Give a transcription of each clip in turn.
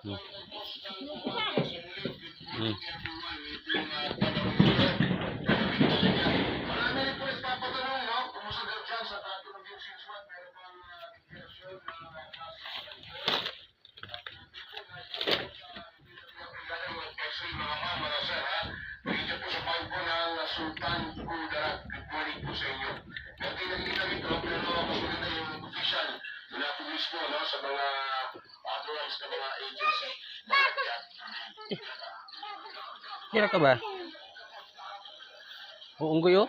Hmm. Hmm. Marami rin po nagpapatanong, no? Kumusagal dyan sa dati ng yung 6 months, meron bang declaration na mga ma'am, mga sir, ha? Pagkita po sa pangko ng Sultan Kudarat. Good morning po sa inyo. Dati nakikita ito, pero mas maganda yung official mula po mismo, no? Sa mga authorized na mga agency. Kira ka ba? Oh, unggoy oh.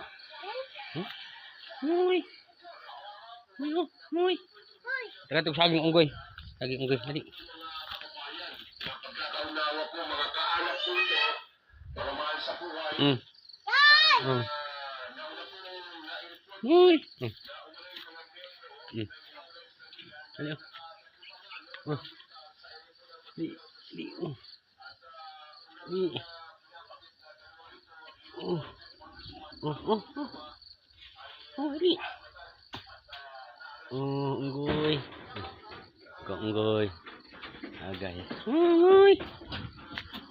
Hmm? Uy. Uy, oh. Uy. Teka, ito saging unggoy. Saging unggoy. Dali. Pagkakaunawa po, mga kaanak po ito, mga mahal sa buhay. Hmm. Uy. Dali oh. Oh. Di. Di. Oh. Di. Oh. Oh. Oh. Oh. Oh, dali. Oh, unggoy. Ikaw, unggoy. Ah, guys. Unggoy.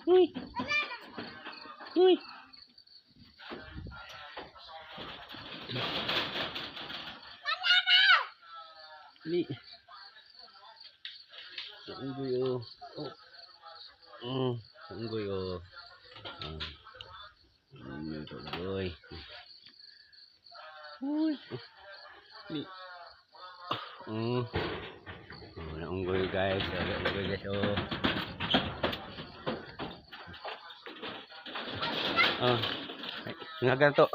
Uy. Uy. Dali. Unggoy oh. Oh. Unggoy oh. Unggoy. Uy. Dali. Wala unggoy guys. Wala unggoy guys oh. Ngagan to.